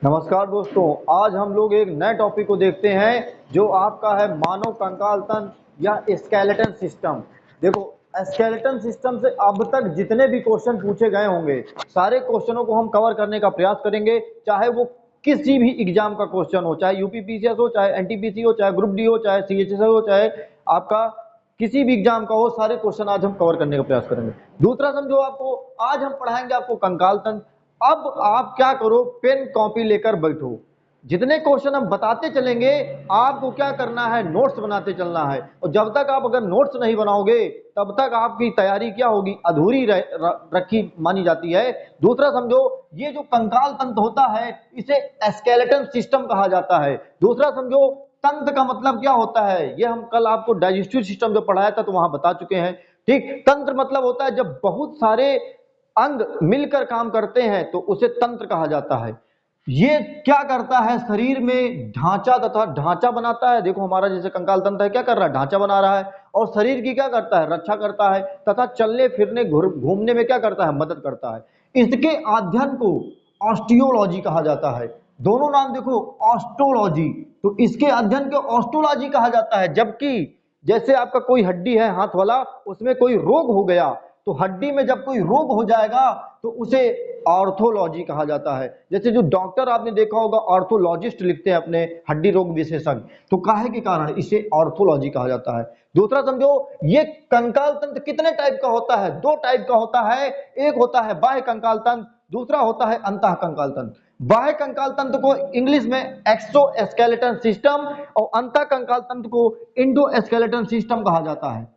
नमस्कार दोस्तों, आज हम लोग एक नए टॉपिक को देखते हैं जो आपका है मानव कंकाल तंत्र या स्केलेटन सिस्टम। देखो, स्केलेटन सिस्टम से अब तक जितने भी क्वेश्चन पूछे गए होंगे सारे क्वेश्चनों को हम कवर करने का प्रयास करेंगे, चाहे वो किसी भी एग्जाम का क्वेश्चन हो, चाहे यूपीपीसीएस हो, चाहे एनटीपीसी हो, चाहे ग्रुप डी हो, चाहे सीएचएस हो, चाहे आपका किसी भी एग्जाम का हो, सारे क्वेश्चन आज हम कवर करने का प्रयास करेंगे। दूसरा समझो, आपको आज हम पढ़ाएंगे आपको कंकाल तंत्र। अब आप क्या करो, पेन कॉपी लेकर बैठो। जितने क्वेश्चन हम बताते चलेंगे आपको क्या करना है, नोट्स बनाते चलना है। और जब तक आप अगर नोट्स नहीं बनाओगे तब तक आपकी तैयारी क्या होगी, अधूरी रखी मानी जाती है। दूसरा समझो, ये जो कंकाल तंत्र होता है इसे स्केलेटन सिस्टम कहा जाता है। दूसरा समझो, तंत्र का मतलब क्या होता है, ये हम कल आपको डाइजेस्टिव सिस्टम जो पढ़ाया था तो वहां बता चुके हैं। ठीक, तंत्र मतलब होता है जब बहुत सारे अंग मिलकर काम करते हैं तो उसे तंत्र कहा जाता है। ये क्या करता है, शरीर में ढांचा तथा ढांचा बनाता है। देखो, हमारा जैसे कंकाल तंत्र है, क्या कर रहा है, ढांचा बना रहा है। और शरीर की क्या करता है, रक्षा करता है तथा चलने फिरने घूमने में क्या करता है, मदद करता है। इसके अध्ययन को ऑस्टियोलॉजी कहा जाता है। दोनों नाम देखो, ऑस्टोलॉजी, तो इसके अध्ययन को ऑस्टोलॉजी कहा जाता है। जबकि जैसे आपका कोई हड्डी है हाथ वाला, उसमें कोई रोग हो गया तो हड्डी में जब कोई रोग हो जाएगा तो उसे ऑर्थोलॉजी कहा जाता है। जैसे जो डॉक्टर आपने देखा होगा ऑर्थोलॉजिस्ट लिखते हैं अपने हड्डी रोग विशेषज्ञ, तो काहे के कारण इसे ऑर्थोलॉजी कहा जाता है। दूसरा समझो, ये कंकाल तंत्र कितने टाइप का होता है, दो टाइप का होता है। एक होता है बाह्य कंकाल तंत्र, दूसरा होता है अंतः कंकाल तंत्र। बाह्य कंकाल तंत्र को इंग्लिश में एक्सोस्केलेटन सिस्टम और अंतः कंकाल तंत्र को इंडोस्केलेटन सिस्टम कहा जाता है।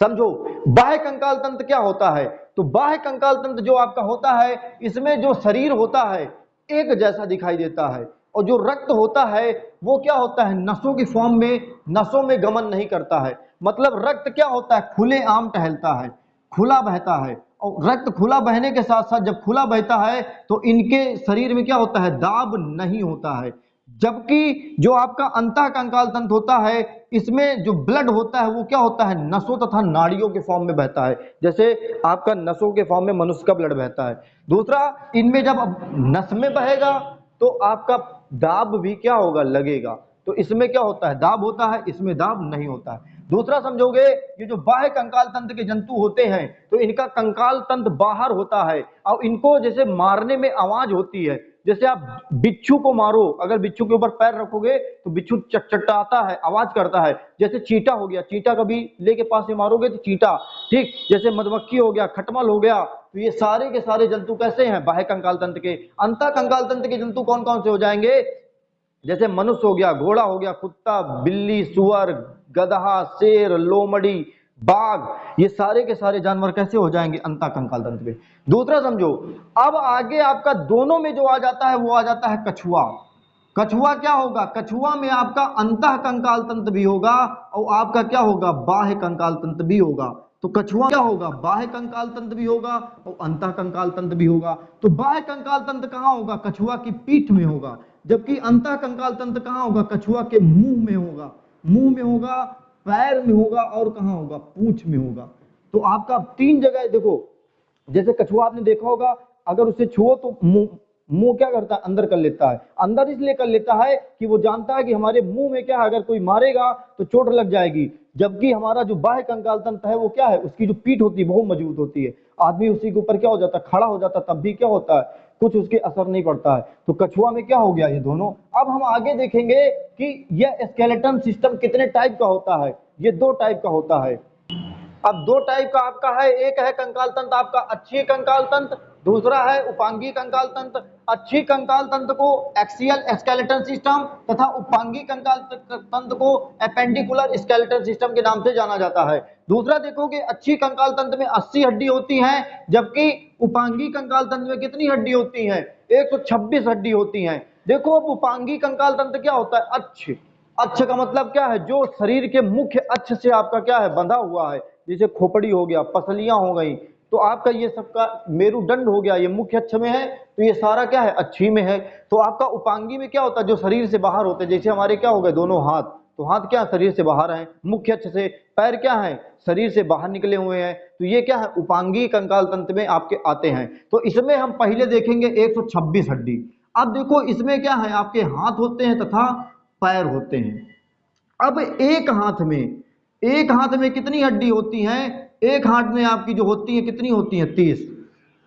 समझो, बाह्य कंकाल तंत्र क्या होता है, तो बाह्य कंकाल तंत्र जो आपका होता है इसमें जो शरीर होता है एक जैसा दिखाई देता है। और जो रक्त होता है वो क्या होता है, नसों की फॉर्म में, नसों में गमन नहीं करता है। मतलब रक्त क्या होता है, खुले आम टहलता है, खुला बहता है। और रक्त खुला बहने के साथ साथ जब खुला बहता है तो इनके शरीर में क्या होता है, दाब नहीं होता है। जबकि जो आपका अंतः कंकाल तंत्र होता है इसमें जो ब्लड होता है वो क्या होता है, नसों तथा नाड़ियों के फॉर्म में बहता है। जैसे आपका नसों के फॉर्म में मनुष्य का ब्लड बहता है। दूसरा, इनमें जब नस में बहेगा तो आपका दाब भी क्या होगा, लगेगा। तो इसमें क्या होता है, दाब होता है, इसमें दाब नहीं होता है। दूसरा समझोगे, ये जो बाह्य कंकाल तंत्र के जंतु होते हैं तो इनका कंकाल तंत्र बाहर होता है और इनको जैसे मारने में आवाज होती है। जैसे आप बिच्छू को मारो, अगर बिच्छू के ऊपर पैर रखोगे तो बिच्छू चटचटाता है, आवाज करता है। जैसे चींटा हो गया, चींटा कभी लेके पास में मारोगे तो चींटा, ठीक। जैसे मधुमक्खी हो गया, खटमल हो गया, तो ये सारे के सारे जंतु कैसे हैं, बाह्य कंकाल तंत्र के। अंतः कंकाल तंत्र के जंतु कौन कौन से हो जाएंगे, जैसे मनुष्य हो गया, घोड़ा हो गया, कुत्ता, बिल्ली, सुअर, गधा, शेर, लोमड़ी, बाघ, ये सारे के सारे जानवर कैसे हो जाएंगे, अंतः कंकाल तंत्र के। दूसरा समझो, अब आगे आपका दोनों में जो आ जाता है वो आ जाता है कछुआ। कछुआ क्या होगा, कछुआ में आपका अंतः कंकाल तंत्र भी होगा और आपका क्या होगा, बाह्य कंकाल तंत्र भी होगा। तो कछुआ क्या होगा, बाह्य कंकाल तंत्र भी होगा और अंतः कंकाल तंत्र भी होगा। तो बाह्य कंकाल तंत्र कहाँ होगा, कछुआ की पीठ में होगा। जबकि अंतः कंकाल तंत्र कहाँ होगा, कछुआ के मुंह में होगा। मुंह में होगा, पैर में होगा और कहाँ होगा, पूंछ में होगा। तो आपका तीन जगह देखो, जैसे कछुआ आपने देखा होगा, अगर उसे छुओ तो मुंह मुंह क्या करता है, अंदर कर लेता है। अंदर इसलिए कर लेता है कि वो जानता है कि हमारे मुंह में क्या है, अगर कोई मारेगा तो चोट लग जाएगी। जबकि हमारा जो बाह्य कंकाल तंत्र है वो क्या है, उसकी जो पीठ होती है बहुत मजबूत होती है। आदमी उसी के ऊपर क्या हो जाता है, खड़ा हो जाता है, तब भी क्या होता है, कुछ उसके असर नहीं पड़ता है। तो कछुआ में क्या हो गया, ये दोनों। अब हम आगे देखेंगे कि यह स्केलेटन सिस्टम कितने टाइप का होता है। ये दो टाइप का होता है। अब दो टाइप का आपका है, एक है कंकाल तंत्र आपका अक्षीय कंकाल तंत्र, दूसरा है उपांगी कंकाल तंत्र। अक्षीय कंकाल तंत्र को एक्सियल स्केलेटन सिस्टम तथा उपांगी कंकाल तंत्र को एपेंडिकुलर स्केलेटन सिस्टम के नाम से जाना जाता है। दूसरा देखोगे, अक्षीय कंकाल तंत्र में 80 हड्डी होती हैं, जबकि उपांगी कंकाल तंत्र में कितनी हड्डी होती हैं, 126 हड्डी होती हैं। देखो, अब उपांगी कंकाल तंत्र क्या होता है, अक्ष। अक्ष का मतलब क्या है, जो शरीर के मुख्य अक्ष से आपका क्या है, बंधा हुआ है। जैसे खोपड़ी हो गया, पसलियां हो गई, तो आपका ये सबका मेरुदंड हो गया, ये मुख्य अक्ष में है, तो ये सारा क्या है, अक्षी में है। तो आपका उपांगी में क्या होता है, जो शरीर से बाहर होते हैं। जैसे हमारे क्या हो गए, दोनों हाथ, तो हाथ क्या शरीर से बाहर हैं मुख्य अक्ष से, पैर क्या है, शरीर से बाहर निकले हुए हैं। तो ये क्या है, उपांगी कंकाल तंत्र में आपके आते हैं। तो इसमें हम पहले देखेंगे 126 हड्डी। अब देखो इसमें क्या है, आपके हाथ होते हैं तथा पैर होते हैं। अब एक हाथ में कितनी हड्डी होती हैं? एक हाथ में आपकी जो होती है कितनी होती है? 30।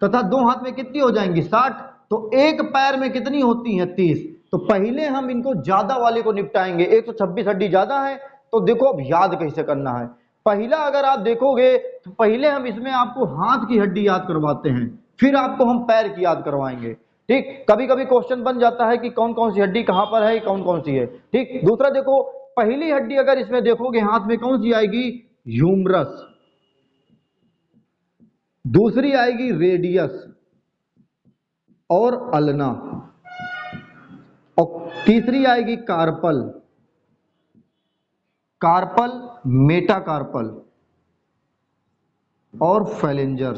तथा दो हाथ में कितनी हो जाएंगी? 60। तो एक पैर में कितनी होती है? 30। तो पहले हम इनको ज्यादा वाले को निपटाएंगे। 126 हड्डी ज्यादा है, तो देखो अब याद कैसे करना है। पहला अगर आप देखोगे तो पहले हम इसमें आपको हाथ की हड्डी याद करवाते हैं, फिर आपको हम पैर की याद करवाएंगे। ठीक, कभी कभी क्वेश्चन बन जाता है कि कौन कौन सी हड्डी कहां पर है, कौन कौन सी है। ठीक, दूसरा देखो, पहली हड्डी अगर इसमें देखोगे हाथ में कौन सी आएगी? ह्यूमरस। दूसरी आएगी रेडियस और अल्ना, और तीसरी आएगी कार्पल, मेटाकार्पल और फेलेंजर।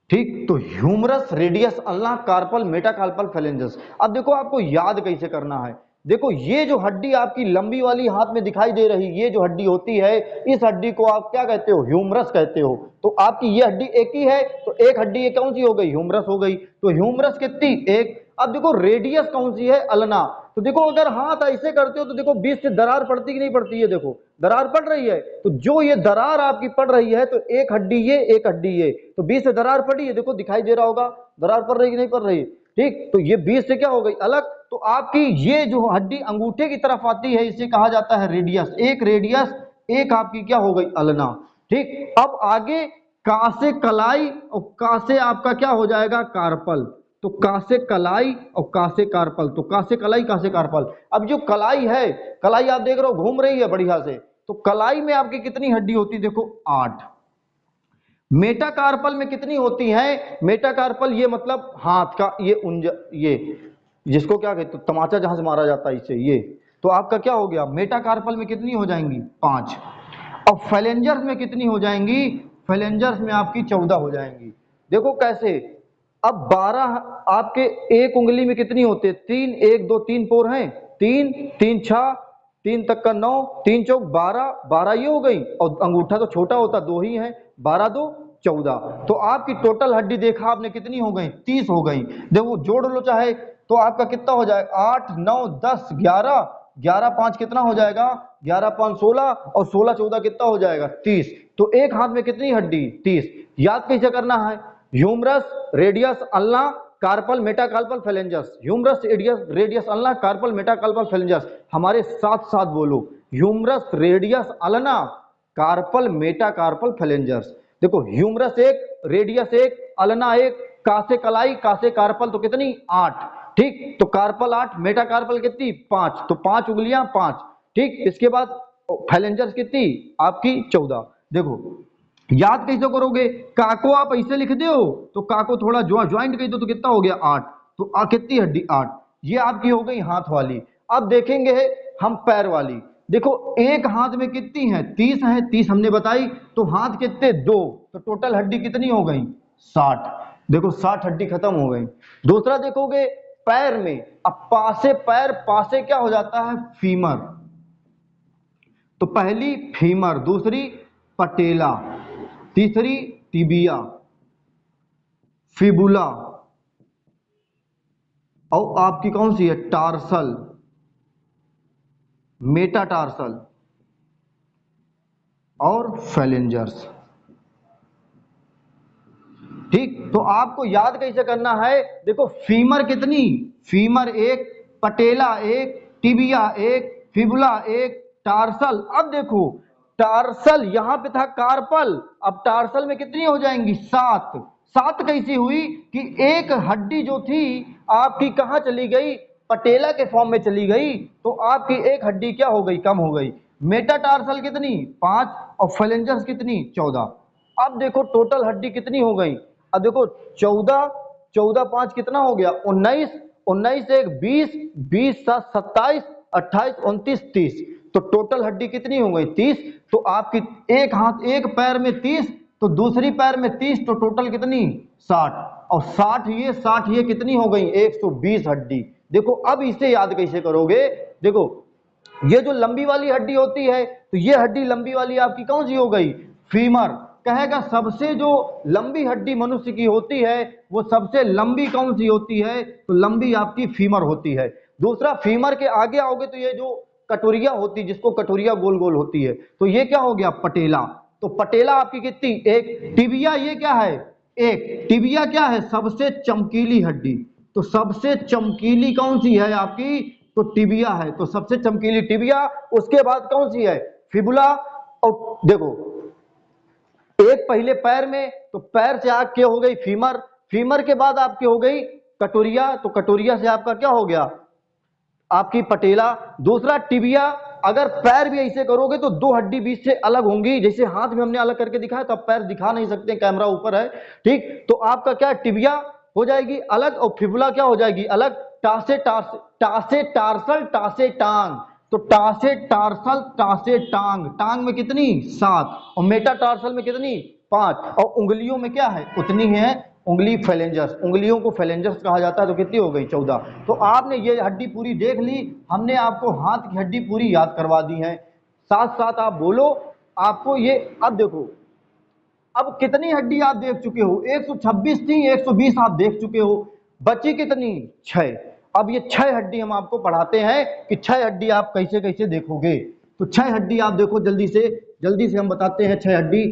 ठीक, तो humerus, radius, ulna, carpal, metacarpal, phalanges. अब देखो आपको याद कैसे करना है। देखो ये जो हड्डी आपकी लंबी वाली हाथ में दिखाई दे रही, ये जो हड्डी होती है, इस हड्डी को आप क्या कहते हो? ह्यूमरस कहते हो। तो आपकी ये हड्डी एक ही है, तो एक हड्डी ये कौन सी हो गई? ह्यूमरस हो गई। तो ह्यूमरस कितनी? एक। अब देखो रेडियस कौन सी है? अल्ना। तो देखो अगर हाथ ऐसे करते हो तो देखो बीच से दरार पड़ती कि नहीं पड़ती है? देखो दरार पड़ रही है। तो जो ये दरार आपकी पड़ रही है, तो एक हड्डी ये, एक हड्डी ये, तो बीच से दरार पड़ी है, देखो दिखाई दे रहा होगा दरार पड़ रही कि नहीं पड़ रही। ठीक, तो ये बीच से क्या हो गई? अलग। तो आपकी ये जो हड्डी अंगूठे की तरफ आती है, इसे कहा जाता है रेडियस। एक रेडियस, एक आपकी क्या हो गई? अल्ना। ठीक, अब आगे का से कलाई और का से आपका क्या हो जाएगा? कार्पल। तो का से कलाई और का से कार्पल, तो का से कलाई, का से कार्पल। अब जो कलाई है, कलाई आप देख रहे हो घूम रही है बढ़िया से, तो कलाई में आपकी कितनी हड्डी होती है? देखो 8। मेटाकार्पल में कितनी होती है? मेटाकार्पल ये मतलब हाथ का ये ये जिसको क्या कहते हैं? तमाचा जहां से मारा जाता है इसे, ये। तो आपका क्या हो गया? मेटाकार्पल में कितनी हो जाएंगी? 5। और फेलेंजर्स में कितनी हो जाएंगी? फेलेंजर्स में आपकी 14 हो जाएंगी। देखो कैसे। अब 12 आपके एक उंगली में कितनी होते हैं? 3, 1 2 3 पोर हैं, 3 3 6, 3 तक का 9, 3 चौक 12, 12 ये हो गई, और अंगूठा तो छोटा होता, 2 ही है, 12 2 14। तो आपकी टोटल हड्डी देखा आपने कितनी हो गई? 30 हो गई। देखो जोड़ लो चाहे, तो आपका कितना हो जाएगा? 8 9 10 11, 11 5 कितना हो जाएगा? 11 5 16, और 16 14 कितना हो जाएगा? 30। तो एक हाथ में कितनी हड्डी? 30। याद कैसे करना है? Humerus, radius, ulna, carpal, metacarpal, phalanges. Humerus, radius, ulna, carpal, metacarpal, phalanges. हमारे साथ साथ बोलो, humerus, radius, ulna, carpal, metacarpal, phalanges. देखो ह्यूमरस एक, रेडियस एक, अल्ना एक, कासे कलाई, कासे कार्पल, तो कितनी? 8। ठीक, तो कार्पल 8, मेटाकार्पल कितनी? 5। तो 5 उंगलियां 5। ठीक, इसके बाद फेलेंजस कितनी? आपकी 14। देखो याद कैसे करोगे? का को आप ऐसे लिख दो, तो का को थोड़ा ज्वाइंट कर दो, तो कितना हो गया? 8। तो कितनी हड्डी? 8। ये आपकी हो गई हाथ वाली। अब देखेंगे हम पैर वाली। देखो एक हाथ में कितनी है? 30 है, 30 हमने बताई। तो हाथ कितने? 2। तो टोटल हड्डी कितनी हो गई? 60। देखो 60 हड्डी खत्म हो गई। दूसरा देखोगे पैर में, अब पासे पैर, पासे क्या हो जाता है? फीमर। तो पहली फीमर, दूसरी पटेला, तीसरी टिबिया, फिबुला, और आपकी कौन सी है? टार्सल, मेटाटार्सल और फेलेंजर्स। ठीक, तो आपको याद कैसे करना है? देखो फीमर कितनी? फीमर एक, पटेला एक, टिबिया एक, फिबुला एक, टार्सल। अब देखो टार्सल यहां पे था कार्पल, अब टार्सल में कितनी हो जाएंगी? 7। 7 कैसी हुई कि एक हड्डी जो थी आपकी कहां चली गई? पटेला के फॉर्म में चली गई। तो आपकी एक हड्डी क्या हो गई? कम हो गई। मेटाटार्सल कितनी? 5, और फेलेंजर्स कितनी? 14। अब देखो टोटल हड्डी कितनी हो गई? अब देखो 14, 14 5 कितना हो गया? 19, 19 1 20, 20 7 27, 28 29 30। तो टोटल हड्डी कितनी हो गई? 30। तो आपकी एक हाथ, एक पैर में 30, तो दूसरी पैर में 30, तो टोटल कितनी? 60। और 60 ये कितनी हो गई? 120 हड्डी। देखो अब इसे याद कैसे करोगे? देखो ये जो लंबी वाली हड्डी होती है, तो ये हड्डी लंबी वाली आपकी कौन सी हो गई? फीमर। कहेगा सबसे जो लंबी हड्डी मनुष्य की होती है वो सबसे लंबी कौन सी होती है, तो लंबी आपकी फीमर होती है। दूसरा, फीमर के आगे आओगे तो ये जो कटोरिया होती है, जिसको कटोरिया गोल गोल होती है, तो ये क्या हो गया, पटेला। तो पटेला आपकी कितनी, एक। टिबिया ये क्या है, एक। टिबिया क्या है, सबसे चमकीली हड्डी। तो सबसे चमकीली कौन सी है आपकी, तो टिबिया है। तो सबसे चमकीली टिबिया। उसके बाद कौन सी है, फिबुला। और देखो एक पहले पैर में, तो पैर से आगे हो गई फीमर, फीमर के बाद आपकी हो गई कटोरिया, तो कटोरिया से आपका क्या हो गया, आपकी पटेला। दूसरा टिबिया, अगर पैर भी ऐसे करोगे तो दो हड्डी बीच से अलग होंगी, जैसे हाथ में हमने अलग करके दिखाया, तो अब पैर दिखा नहीं सकते, कैमरा ऊपर है, ठीक। तो आपका क्या, टिबिया हो जाएगी अलग, और फिबुला क्या हो जाएगी अलग। टासे टार्सल टासे टांग, तो टासे टार्सल टासे टांग, टांग में कितनी, 7, और मेटा टार्सल में कितनी, 5, और उंगलियों में क्या है, उतनी है, उंगली फेलेंजर्स, उंगलियों को फेलेंजर्स कहा जाता है। तो कितनी हो गई, 14। तो आपने ये हड्डी पूरी देख ली, हमने आपको हाथ की हड्डी पूरी याद करवा दी है। साथ साथ आप बोलो, आपको ये, अब देखो अब कितनी हड्डी आप देख चुके हो, 126 थी, 120 आप देख चुके हो, बची कितनी, 6। अब ये 6 हड्डी हम आपको पढ़ाते हैं कि 6 हड्डी आप कैसे कैसे देखोगे। तो 6 हड्डी आप देखो, जल्दी से हम बताते हैं 6 हड्डी।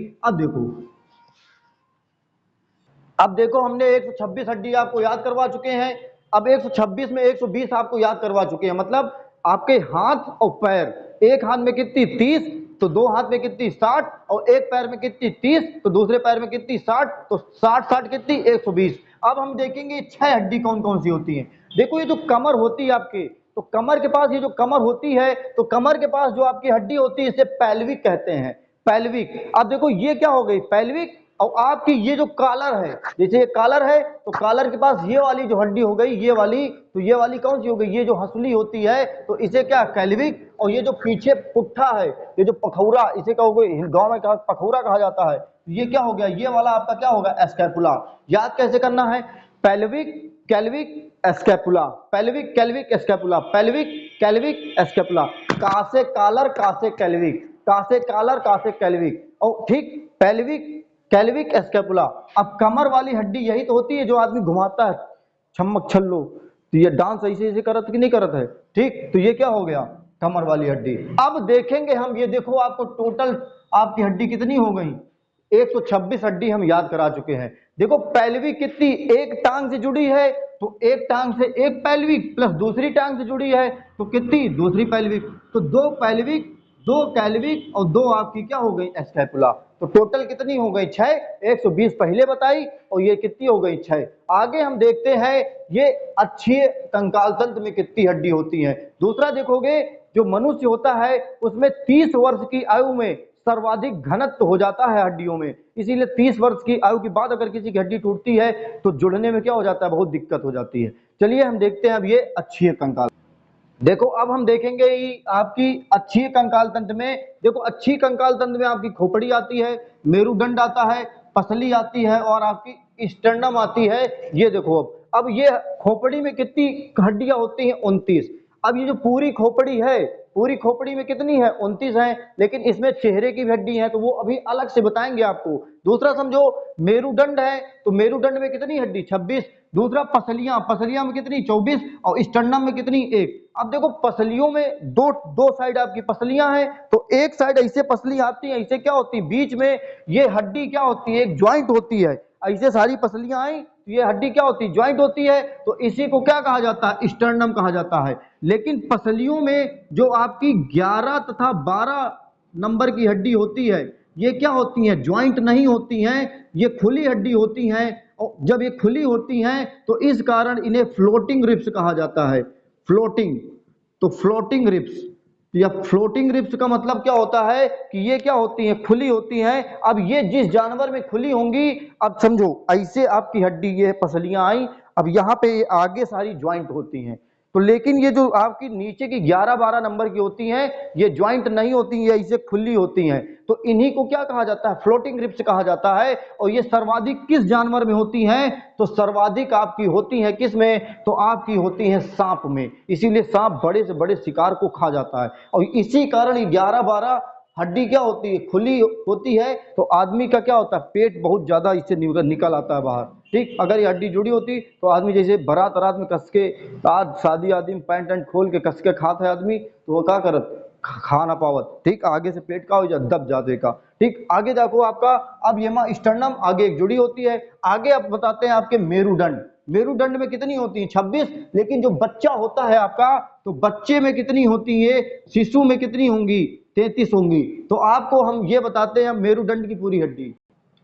अब देखो हमने 126 हड्डी आपको याद करवा चुके हैं। अब 126 में 120 आपको याद करवा चुके हैं, मतलब आपके हाथ और पैर, एक हाथ में कितनी, 30, तो दो हाथ में कितनी, 60, और एक पैर में कितनी, 30, तो दूसरे पैर में कितनी, 60, तो 60 कितनी, 120। अब हम देखेंगे 6 हड्डी कौन कौन सी होती हैं। देखो ये जो कमर होती है आपके, तो कमर के पास ये जो कमर होती है, तो कमर के पास जो आपकी हड्डी होती है इसे पेल्विक कहते हैं, पेल्विक। अब देखो ये क्या हो गई, पेल्विक। और आपकी ये जो कॉलर है, जैसे ये कॉलर है, तो कॉलर के पास ये वाली जो हड्डी हो गई, ये वाली, तो ये वाली कौन सी हो गई, ये जो हंसुली होती है, तो इसे क्या, कैल्विक। और ये जो पीछे पुट्ठा है, ये जो पखौरा, इसे क्या हो गई, गांव में पखौरा कहा जाता है, ये क्या हो गया, ये वाला आपका क्या होगा, एस्कैपुला। याद कैसे करना है, पेल्विक कैल्विक एस्कैपुला, पेल्विक कैल्विक एस्कैपुला, पेल्विक कैल्विक एस्कैपुला। का से कॉलर, का से कैल्विक, का से कॉलर, का से कैल्विक, और ठीक, पेल्विक कैल्विक एस्कैपुला। अब कमर वाली हड्डी यही तो होती है जो आदमी घुमाता है, छमक छल्लो, तो ये डांस ऐसे ऐसे करत कि नहीं करत है, ठीक। तो ये क्या हो गया, कमर वाली हड्डी। अब देखेंगे हम, ये देखो आपको टोटल आपकी हड्डी कितनी हो गई, 126 हड्डी हम याद करा चुके हैं। देखो पेल्विक कितनी, एक टांग से जुड़ी है, तो एक टांग से एक पेल्विक, प्लस दूसरी टांग से जुड़ी है, तो कितनी, दूसरी पेल्विक, तो 2 पेल्विक, 2 कैल्विक, और 2 आपकी क्या हो गई, एस्कैपुला। तो टोटल कितनी हो गई, 6। 120 पहले बताई, और ये कितनी हो गई, 6। आगे हम देखते हैं ये अक्षीय कंकाल तंत्र में कितनी हड्डी होती है। दूसरा देखोगे, जो मनुष्य होता है उसमें 30 वर्ष की आयु में सर्वाधिक घनत्व हो जाता है हड्डियों में, इसीलिए 30 वर्ष की आयु के बाद अगर किसी की हड्डी टूटती है तो जुड़ने में क्या हो जाता है, बहुत दिक्कत हो जाती है। चलिए हम देखते हैं अब ये अक्षीय कंकाल। देखो अब हम देखेंगे आपकी अक्षीय कंकाल तंत्र में। देखो अक्षीय कंकाल तंत्र में आपकी खोपड़ी आती है, मेरुदंड आता है, पसली आती है, और आपकी स्टर्नम आती है। ये देखो अब ये खोपड़ी में कितनी हड्डियां होती हैं, 29। अब ये जो पूरी खोपड़ी है, पूरी खोपड़ी में कितनी है, 29 है, लेकिन इसमें चेहरे की भी हड्डी है, तो वो अभी अलग से बताएंगे आपको। दूसरा समझो, मेरुदंड है, तो मेरुदंड में कितनी हड्डी, 26। दूसरा पसलियां, पसलियां में कितनी, 24, और स्टर्नम में कितनी, 1। अब देखो पसलियों में दो साइड आपकी पसलियां हैं, तो एक साइड ऐसे पसली आती है, ऐसे क्या होती है, बीच में ये हड्डी क्या होती है, एक ज्वाइंट होती है, ऐसे सारी पसलियां आई, तो ये हड्डी क्या होती है, ज्वाइंट होती है, तो इसी को क्या कहा जाता है, स्टर्नम कहा जाता है। लेकिन पसलियों में जो आपकी 11 तथा 12 नंबर की हड्डी होती है, ये क्या होती हैं, ज्वाइंट नहीं होती हैं, ये खुली हड्डी होती हैं। और जब ये खुली होती हैं तो इस कारण इन्हें फ्लोटिंग रिब्स कहा जाता है, फ्लोटिंग। तो फ्लोटिंग रिब्स, या फ्लोटिंग रिब्स का मतलब क्या होता है कि ये क्या होती हैं, खुली होती हैं। अब ये जिस जानवर में खुली होंगी, अब समझो ऐसे आपकी हड्डी, ये पसलियां आई, अब यहाँ पे ये आगे सारी ज्वाइंट होती हैं, तो लेकिन ये जो आपकी नीचे की 11-12 नंबर की होती हैं, ये ज्वाइंट नहीं होती, ये ऐसे खुली होती हैं, तो इन्हीं को क्या कहा जाता है, फ्लोटिंग रिब्स कहा जाता है। और ये सर्वाधिक किस जानवर में होती हैं, तो सर्वाधिक आपकी होती हैं किस में, तो आपकी होती हैं सांप में, इसीलिए सांप बड़े से बड़े शिकार को खा जाता है, और इसी कारण 11-12 हड्डी क्या होती है, खुली होती है, तो आदमी का क्या होता है, पेट बहुत ज्यादा इससे निकल आता है बाहर। ठीक, अगर ये हड्डी जुड़ी होती तो आदमी जैसे बारात रात में कस के, आज शादी आदमी में पैंट एंट खोल के कस के खाता है आदमी, तो वो क्या करत, खा ना पावत। ठीक, आगे से पेट का हो जा दब जाते का। ठीक, आगे देखो आपका, अब ये स्टर्नम आगे एक जुड़ी होती है। आगे आप बताते हैं आपके मेरुदंड। मेरुदंड में कितनी होती है, 26, लेकिन जो बच्चा होता है आपका, तो बच्चे में कितनी होती है, शिशु में कितनी होंगी, 33 होंगी। तो आपको हम ये बताते हैं मेरुदंड की पूरी हड्डी।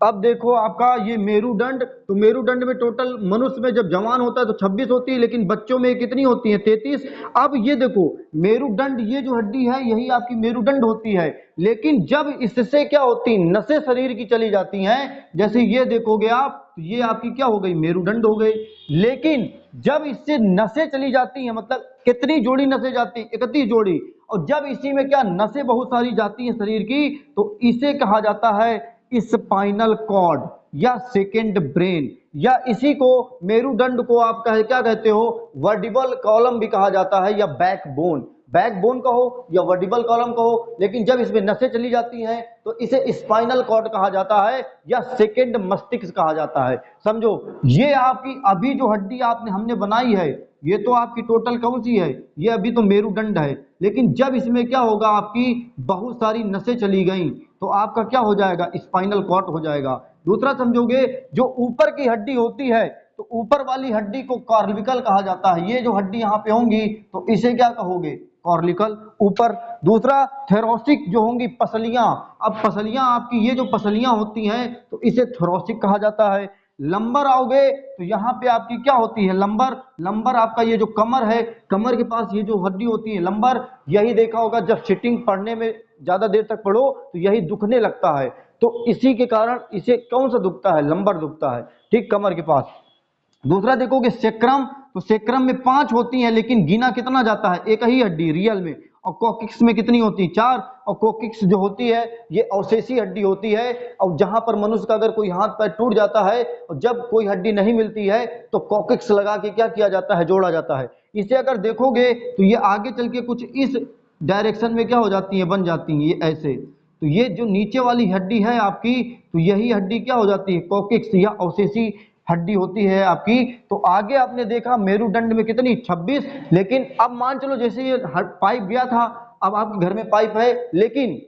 अब देखो आपका ये मेरुदंड, तो मेरुदंड में टोटल मनुष्य में जब जवान होता है तो 26 होती है, लेकिन बच्चों में कितनी होती है, 33। अब ये देखो मेरुदंड, ये जो हड्डी है यही आपकी मेरुदंड होती है, लेकिन जब इससे क्या होती है, नसें शरीर की चली जाती हैं, जैसे ये देखोगे आप, तो ये आपकी क्या हो गई, मेरुदंड हो गई। लेकिन जब इससे नसें चली जाती हैं, मतलब कितनी जोड़ी नसें जाती हैं, 31 जोड़ी, और जब इसी में क्या नसें बहुत सारी जाती हैं शरीर की, तो इसे कहा जाता है स्पाइनल कॉर्ड या सेकेंड ब्रेन, या इसी को मेरुदंड को आप क्या कहते हो, वर्टिबल कॉलम भी कहा जाता है, या बैकबोन, बैकबोन कहो या वर्टिबल कॉलम कहो, लेकिन जब इसमें नसें चली जाती हैं तो इसे स्पाइनल कॉर्ड कहा जाता है या सेकेंड मस्तिष्क कहा जाता है। समझो, ये आपकी अभी जो हड्डी आपने हमने बनाई है, ये तो आपकी टोटल कौन सी है, ये अभी तो मेरुदंड है, लेकिन जब इसमें क्या होगा, आपकी बहुत सारी नसें चली गई तो आपका क्या हो जाएगा, स्पाइनल कॉर्ड हो जाएगा। दूसरा समझोगे, जो ऊपर की हड्डी होती है, तो ऊपर वाली हड्डी को कॉर्लिकल कहा जाता है। ये जो हड्डी यहाँ पे होंगी तो इसे क्या कहोगे, कॉर्लिकल, ऊपर। दूसरा थोरैसिक जो होंगी पसलियां, अब पसलियां आपकी, ये जो पसलियां होती हैं तो इसे थोरैसिक कहा जाता है। लंबर आओगे तो यहाँ पे आपकी क्या होती है, लंबर, लंबर आपका ये जो कमर है, कमर के पास ये जो हड्डी होती है लंबर, यही देखा होगा जब सिटिंग पढ़ने में ज्यादा देर तक पढ़ो तो यही दुखने लगता है, तो इसी के कारण इसे कौन सा दुखता है, लंबर दुखता है। ठीक, कमर के पास। दूसरा देखोगे सेक्रम, तो सेक्रम में 5 होती हैं, लेकिन गिना कितना जाता है, एक ही हड्डी रियल में। और कोकिक्स में कितनी होती है, 4। और कोकिक्स जो होती है ये अवशेषी हड्डी होती है, और जहां पर मनुष्य का अगर कोई हाथ पैर टूट जाता है और जब कोई हड्डी नहीं मिलती है तो कोकिक्स लगा के क्या किया जाता है, जोड़ा जाता है। इसे अगर देखोगे तो ये आगे चल के कुछ इस डायरेक्शन में क्या हो जाती है, बन जाती है ये ऐसे। तो ये जो नीचे वाली हड्डी है आपकी, तो यही हड्डी क्या हो जाती है, कोकिक्स या अवशेषी हड्डी होती है आपकी। तो आगे आपने देखा मेरुदंड में कितनी, 26, लेकिन अब मान चलो जैसे ये पाइप गया था, अब आपके घर में पाइप है, लेकिन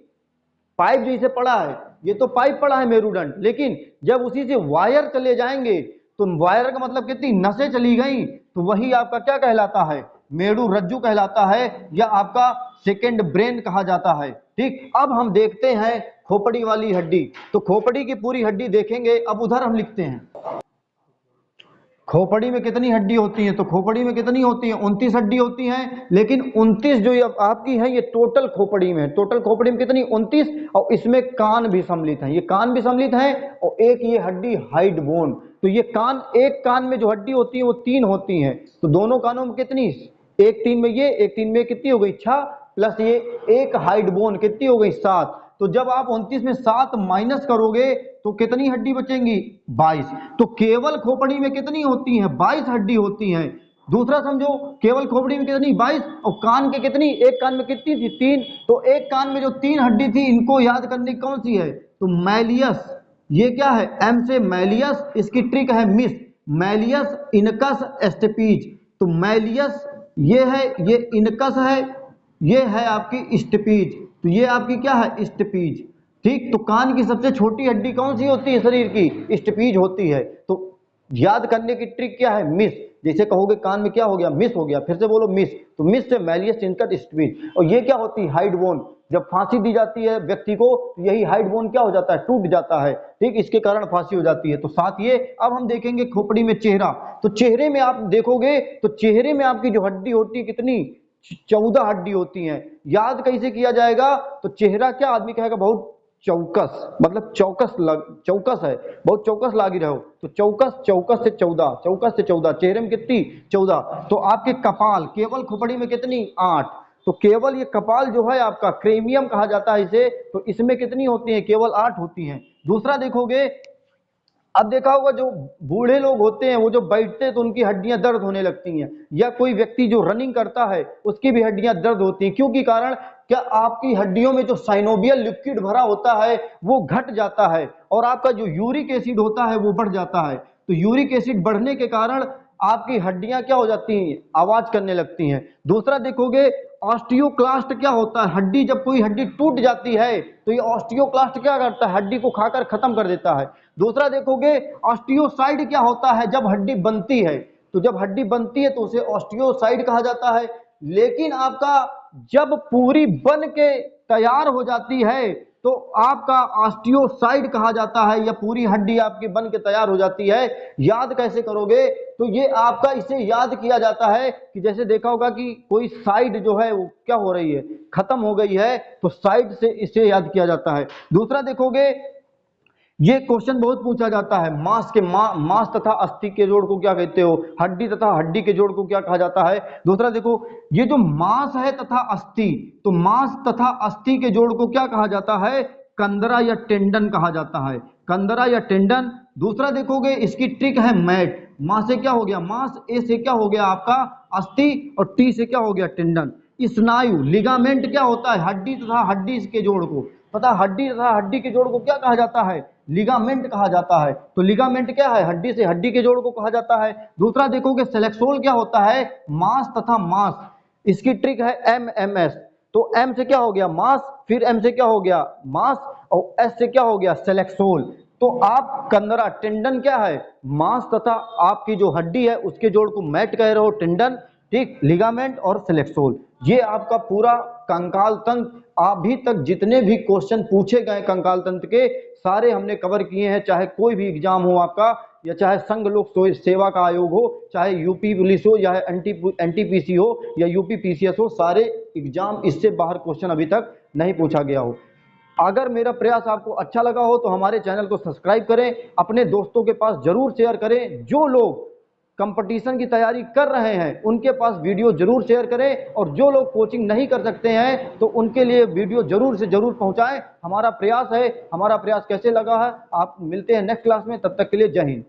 पाइप जो इसे पड़ा है, ये तो पाइप पड़ा है मेरुदंड, लेकिन जब उसी से वायर चले जाएंगे तो वायर का मतलब कितनी नसें चली गई, तो वही आपका क्या कहलाता है, मेरु रज्जु कहलाता है, या आपका सेकेंड ब्रेन कहा जाता है। ठीक, अब हम देखते हैं खोपड़ी वाली हड्डी, तो खोपड़ी की पूरी हड्डी देखेंगे। अब उधर हम लिखते हैं खोपड़ी में कितनी हड्डी होती है, तो खोपड़ी में कितनी होती है, 29 हड्डी होती हैं, लेकिन 29 जो ये आपकी है ये टोटल खोपड़ी में, टोटल खोपड़ी में कितनी, 29, और इसमें कान भी सम्मिलित है, ये कान भी सम्मिलित है, और एक ये हड्डी हाइड बोन। तो ये कान, एक कान में जो हड्डी होती है वो 3 होती हैं, तो दोनों कानों में कितनी, एक 3 में ये, एक 3 में कितनी हो गई, 6, प्लस ये एक हाइड बोन कितनी हो गई, 7। तो जब आप 29 में 7 माइनस करोगे तो कितनी हड्डी बचेंगी, 22। तो केवल खोपड़ी में कितनी होती है, 22 हड्डी होती हैं। दूसरा समझो, केवल खोपड़ी में कितनी, 22, और कान के कितनी, एक कान में कितनी थी, 3। तो एक कान में जो 3 हड्डी थी, इनको याद करने की कौन सी है, तो मैलियस, ये क्या है, एम से मैलियस, इसकी ट्रिक है मिस, मैलियस इनकस स्टेपीज। तो मैलियस ये है, ये इनकस है, ये है आपकी स्टेपीज, तो ये आपकी क्या है, स्टेपीज। ठीक, तो कान की सबसे छोटी हड्डी कौन सी होती है शरीर की, स्टेपीज होती है। तो याद करने की ट्रिक क्या है, मिस। जैसे कहोगे कान में क्या हो गया, मिस हो गया, फिर से बोलो मिस, तो मिस से मैलियस इनकट स्टेपीज। और ये क्या होती है, हाइड बोन। जब फांसी दी जाती है व्यक्ति को तो यही हाइड बोन क्या हो जाता है, टूट जाता है। ठीक, इसके कारण फांसी हो जाती है। तो साथ ये अब हम देखेंगे खोपड़ी में चेहरा, तो चेहरे में आप देखोगे तो चेहरे में आपकी जो हड्डी होती है कितनी, 14 हड्डी होती हैं। याद कैसे किया जाएगा, तो चेहरा क्या आदमी कहेगा, बहुत चौकस, मतलब चौकस है, बहुत चौकस लागी रहो, तो चौकस से 14, चौकस से 14, चेहरे में कितनी, 14। तो आपके कपाल, केवल खोपड़ी में कितनी, 8। तो केवल ये कपाल जो है आपका क्रेमियम कहा जाता है इसे, तो इसमें कितनी होती है, केवल 8 होती हैं। दूसरा देखोगे अब देखा होगा जो बूढ़े लोग होते हैं वो जो बैठते हैं तो उनकी हड्डियां दर्द होने लगती हैं, या कोई व्यक्ति जो रनिंग करता है उसकी भी हड्डियां दर्द होती हैं। क्यों? की कारण क्या आपकी हड्डियों में जो साइनोवियल लिक्विड भरा होता है वो घट जाता है और आपका जो यूरिक एसिड होता है वो बढ़ जाता है। तो यूरिक एसिड बढ़ने के कारण आपकी हड्डियां क्या हो जाती हैं? आवाज करने लगती हैं। दूसरा देखोगे ऑस्टियोक्लास्ट क्या होता है? हड्डी, जब कोई हड्डी टूट जाती है तो ये ऑस्टियोक्लास्ट क्या करता है? हड्डी को खाकर खत्म कर देता है। दूसरा देखोगे ऑस्टियोसाइड क्या होता है? जब हड्डी बनती है, तो जब हड्डी बनती है तो उसे ऑस्टियोसाइड कहा जाता है। लेकिन आपका जब पूरी बन के तैयार हो जाती है तो आपका ऑस्टियोसाइड कहा जाता है, या पूरी हड्डी आपकी बन के तैयार हो जाती है। याद कैसे करोगे? तो ये आपका इसे याद किया जाता है कि जैसे देखा होगा कि कोई साइड जो है वो क्या हो रही है? खत्म हो गई है, तो साइड से इसे याद किया जाता है। दूसरा देखोगे, ये क्वेश्चन बहुत पूछा जाता है, मांस तथा अस्थि के जोड़ को क्या कहते हो? हड्डी तथा हड्डी के जोड़ को क्या कहा जाता है? दूसरा देखो, ये जो मांस है तथा अस्थि, तो मांस तथा अस्थि के जोड़ को क्या कहा जाता है? कंदरा या टेंडन कहा जाता है, कंदरा या टेंडन। दूसरा देखोगे, इसकी ट्रिक है मैट। मां से क्या हो गया? मांस, ए से क्या हो गया आपका? अस्थि, और टी से क्या हो गया? टेंडन। स्नायु, लिगामेंट क्या होता है? हड्डी तथा हड्डी के जोड़ को, पता, हड्डी तथा हड्डी के जोड़ को क्या कहा जाता है? लिगामेंट कहा जाता है। तो लिगामेंट क्या है? हड्डी से हड्डी के जोड़ को कहा जाता है। दूसरा देखोगे, सेलेक्सोल क्या होता है? मांस तथा मांस, इसकी ट्रिक है एमएमएस। तो एम से क्या हो गया? मांस, फिर एम से क्या हो गया? मांस, और एस से क्या हो गया? सेलेक्सोल। तो आप कंदरा, टेंडन क्या है? मांस तथा आपकी जो हड्डी है उसके जोड़ को मैट कह रहे हो, टेंडन, ठीक, लिगामेंट और सेलेक्सोल। ये आपका पूरा कंकाल तंत्र, अभी तक जितने भी क्वेश्चन पूछे गए कंकाल तंत्र के सारे हमने कवर किए हैं। चाहे कोई भी एग्जाम हो आपका, या चाहे संघ लोक सेवा का आयोग हो, चाहे यूपी पुलिस हो, या एनटीपीसी हो, या यूपी पीसीएस हो, सारे एग्जाम इससे बाहर क्वेश्चन अभी तक नहीं पूछा गया हो। अगर मेरा प्रयास आपको अच्छा लगा हो तो हमारे चैनल को सब्सक्राइब करें, अपने दोस्तों के पास जरूर शेयर करें। जो लोग कंपटीशन की तैयारी कर रहे हैं उनके पास वीडियो जरूर शेयर करें, और जो लोग कोचिंग नहीं कर सकते हैं तो उनके लिए वीडियो जरूर से जरूर पहुंचाएं। हमारा प्रयास है। हमारा प्रयास कैसे लगा है, आप मिलते हैं नेक्स्ट क्लास में, तब तक के लिए जय हिंद।